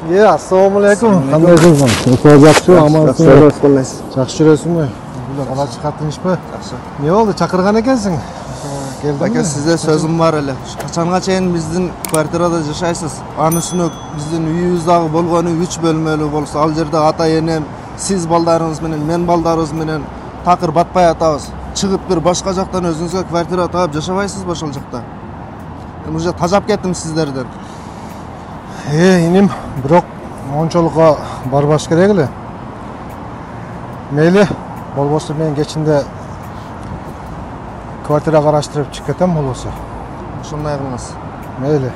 Assalomu alaykum. Qandaysiz? Yaxshi, amalsiz. Yaxshi yurasizmi? Bular chiqib tinchmi? Yaxshi. Ne oldu? Chaqirgan ekansiz. Aka, sizga so'zim bor edi. Qachonga chayin bizning kvartirada yashaysiz? Anusini bizning uyimizdagi bo'lgani 3 bo'lmali bo'lsa, al yerda ata-enem, siz baldarınız bilan, men baldarınız bilan taqir batpay atamiz. Chiqib bir boshqa joqdan o'zingizga kvartira topib yashaysiz boshqa joqda. Men uje tajab ketdim sizlardan. İnim, biroq moncholikqa barbash kerakli. Mayli, bo'lmasa men kechinde kvartira qarashtirib chiqib ketam bo'lsa. Shunday qilamiz. Mayli.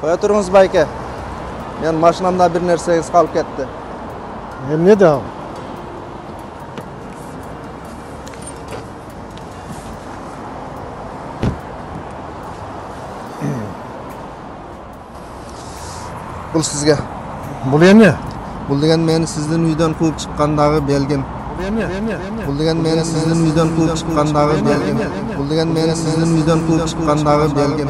Qo'ya turыңыз bayka. Men mashinamda bir narsangiz qolib ketdi. Ne de? Bu sizga. Bu ne? Bu degan meni sizning uydan quvib chiqqandagi belgim. Bu degan meni sizning uydan quvib chiqqandagi belgim. Bu degan meni sizning uydan quvib chiqqandagi belgim.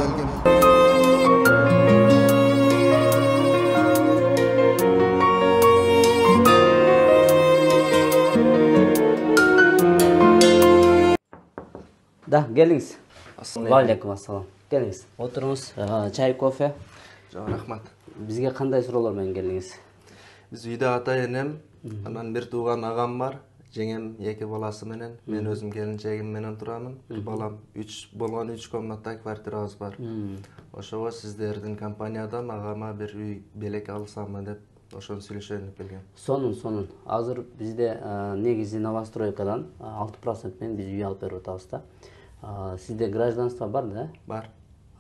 Da, geliniz. Aleyküm assalam. Geliniz. Oturunuz. Çay, kofe. Rahmat. Bizge qanday so'rovlar bilan keldingiz? Biz uyda ata-enem, anan bir tug'an agam bor, jengem 2 bolasi bilan, men o'zim kelinchagim bilan turaman. Bolam 3 bo'lgan 3 komnatda kvartiramiz bor. O'sha sizlarning kompaniyadan agama bir uy belek alsammi deb o'shani söyleshib kelgan. Sonun. Hozir bizde negizi Novostroykadan 6% bilan biz uy olib berib o'tamiz da. Sizde гражданство бар-da? Bor.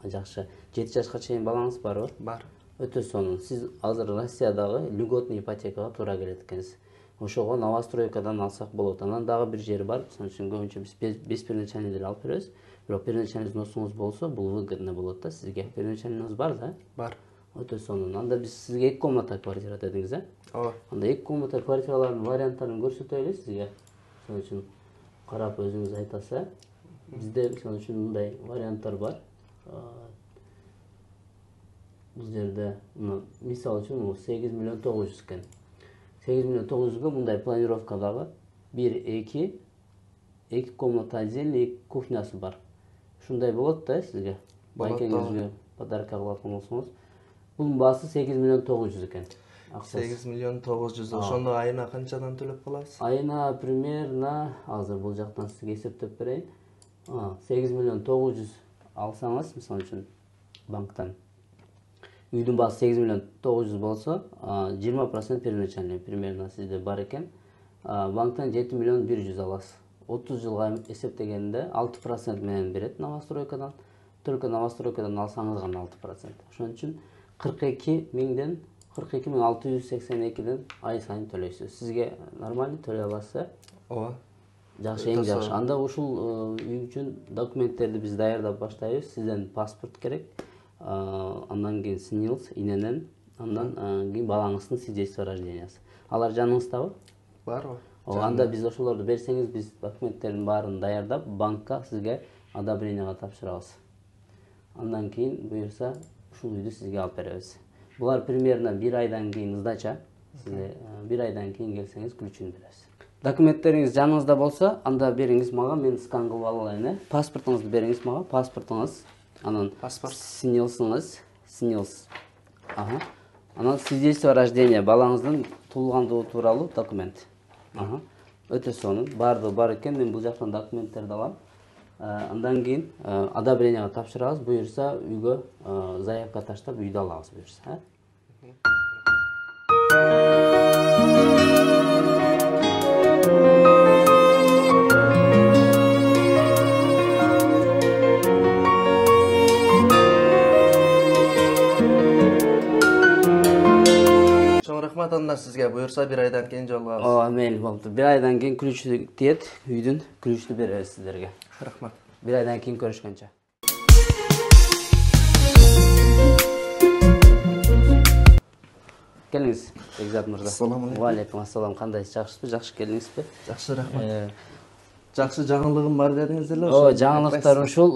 Yaxshi. 7 yoshga chayin balangiz bormi? Bor. Өте сонун. Siz hozir Rossiyadagi lьготный ипотекага туура келет экенсиз. Ошого Новостройкадан алсак болот. Анан дагы bir жери бар. Ошон үчүн көбүнчө биз без первоначальныйдер алып беребиз. Бирок первоначальный взносуңуз болсо, бул выгодно болот да сизге. Первоначальныйыңыз бар да? Бар. Өтө сонун. Анда биз сизге 2 комната квартира дедиңиз, э? Ооба. Анда 2 комната квартиралардын варианттарын көрсөтөлү сизге. Ошон үчүн карап өзүңүз айтасыз, э? Бизде ошон үчүн мындай варианттар бар. Бұл жерде, мисал үшін 8 миллион 900 кен. 8 миллион 900-ға мұндай планировкадағы 1-2 комната отдельный кухнясы бар. Шундай болады да сізге? Байкеңізге подарка қылатын болсаңыз. Бұның басы 8 миллион 900 кен. 8 миллион 900. Ошондо айына канчадан төлөп каласыз? Айына примерно, азыр бұл жақтан сізге есептеп берейин. 8 миллион 900 алсаңыз, мисал үшін банктан. Үйдің басы 8 миллион 900 болса, 20% первоначальный примерно сізде бар екен. Банктан 7 миллион 100 аласыз. 30 жылға есептегенде 6% менен берет Новостройкадан. Только Новостройкадан алсаңыз ғана 6%. Ошон үчүн 42.682ден ай сайын төлөйсүз. Сизге нормально төлөй аласыз? Ооба. Жакшы, эң жакшы. Анда ушул үй үчүн документтерди биз даярдап баштайбыз. Сизден паспорт керек. Андан кейін СНИЛС, иненен, андан кейін балаңыздың свидетельство рождениясы. Алар жаныңыздабы? Бар ғой. Анда біз ошолорду берсеңиз, біз документтерин баарын даярдап, банкка сизге одобрениега тапшырабыз. Андан кейін буюрса, ушул үйдү сизге алып беребиз. Булар примерно 1 айдан кейін сдача. Сизге 1 айдан кейін келсеңиз, ключун беребиз. Документтериңиз жаныңызда болсо, анда бериңиз мага, мен скан кылып алайын. Паспортуңузду бериңиз мага, паспортуңуз. Анан СНИЛСыңыз, анан свидетельство рождения, балаңыздын туулгандыгы тууралуу документ. Өтө сонун, баардыгы бар экен, мен бул жактан документтерди алам. Андан кийин одобрениега тапшырабыз, буюрса үйгө заявка таштап үйдү алабыз буюрса. Рахмат, анда сизге буюрса 1 айдан кийин жолуга алабыз. Ооба, мейли болду. 1 айдан кийин ключту тиет, үйдүн ключту беребиз сиздерге. Рахмат. 1 айдан кийин көрүшкөнчө. Келиңиz, Бекзат мырза. Ассаламу алейкум. Ва алейкум ассалам. Кандайсыз, жакшысызбы? Жакшы келиңизби? Жакшы, рахмат. жакшы жаңылыгым бар дедиңиз эле. Ооба, жаңылыктар ушул.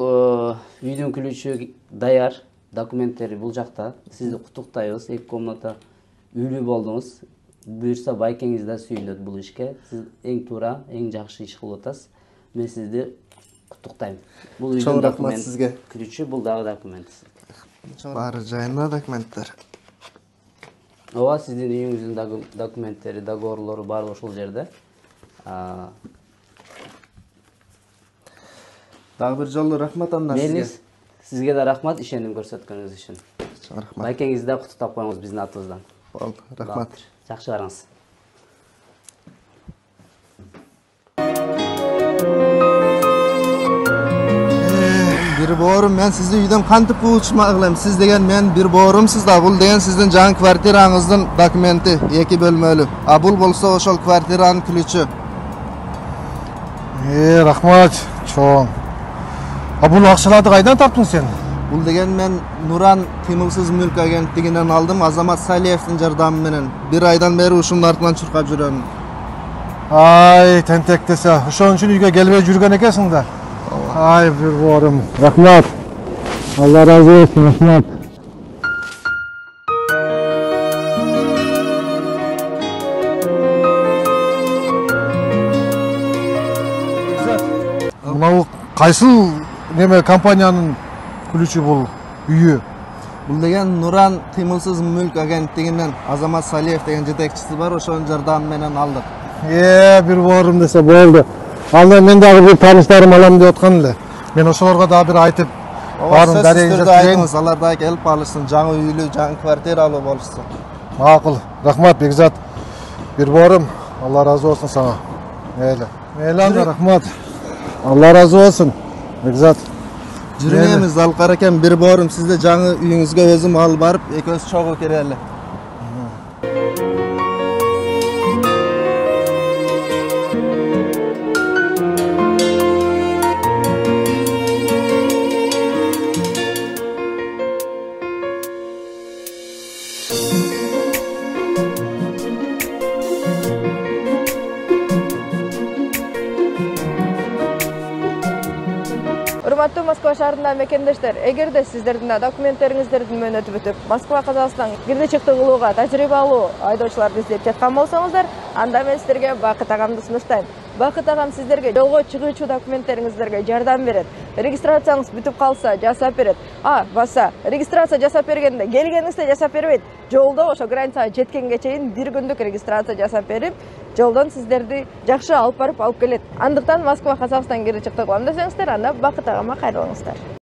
Үйдүн ключү даяр, документтери бул жакта. Сизди куттуктайбыз. 2 комната үйлүү болдуңуз. Буюрса байкеңиз да сүйүнөт бул ишке. Сиз эң туура, эң жакшы иш кылып атасыз. Мен сизди куттуктайм. Бул үйдүн документ сизге. ключү, бул дагы документ. Баары жайында документтер. Ооба, сиздин үйүңүздүн документтери, договорлору баары ошол жерде. Дагы бир жолу рахмат анда сизге. Мейли, сизге да рахмат ишеним көрсөткөнүңүз үчүн. Рахмат. Байкеңизди да куттуктап коюңуз биздин атыбыздан. Болду, рахмат. Жакшы барыңыз. Bir borum, men sizni uydan kantip buğuçma kılım. Siz degen men bir borumsuz da, bul degen sizin can kvartiranızın dokumenti, 2 bölmölü. A bul bolsa oşol kvartiranın ключі. Рахмат, чоң. Бул акчаларды кайдан таптың сен? Bul degen men Nuran Kıymılsız Mülk Agentliginden aldım. Azamat Saliyev'in jardamı menen. 1 aydan beri uşunun артынан çurkap жүрөм. Ай, тентек десе, ошон үчүн үйгө келбей жүргөн экенсиң да. Ай, бир борум. Рахмат. Алла разы болсун, рахмат. Мынау кайсыл неме компаниянын ключі бул үйү? Bul degen Nuran Kıymılsız Mülk Agentliginden Azamat Saliyev degen jetekçisi бар, ошонун жардамы менен алдык. Бир борум десе болду. Анда мен дагы бир тааныштарым алам деп аткан эле. Мен ошолорго дагы бир айтып, баарын дарегин жеткирейин. Алар да келип алышсын, жаңы үйлүү, жаңы квартиралуу болушsun. Макул. Рахмат, Бекзат. Бир борум. Алла разы болсун сага. Мейли анда, рахмат. Алла разы болсун. Бекзат. Жүрүнөбүз алкар экен, бир борум сизде жаңы үйүңүзгө өзүм алып барып, экөөбүз чогуу кирели. Урматтуу Москва шаарындагы мекендештер, эгерде сиздердин документтериңиздердин мөөнөтү бүтүп, Москва Казакстан кирди чыкты кылууга тажрыйба алуу айдоочуларды издеп жаткан болсоңуздар, анда мен сиздерге Бакыт агамды сунуштайм. Бакыт агам сиздерге жолго чыгуучу документтериңиздерге жардам берет. Регистрацияңыз бүтүп калса, жасап берет. Баса, регистрация жасап бергенде келгениңизде жасап бербейт. Жолдо ошо границага жеткенге чейин 1 күндүк регистрация жасап берип, жолдон сиздерди жакшы алып барып алып келет. Андыктан Москва Казакстан кири чыкты кылам десеңиздер, анда Бакыт агама кайрылыңыздар.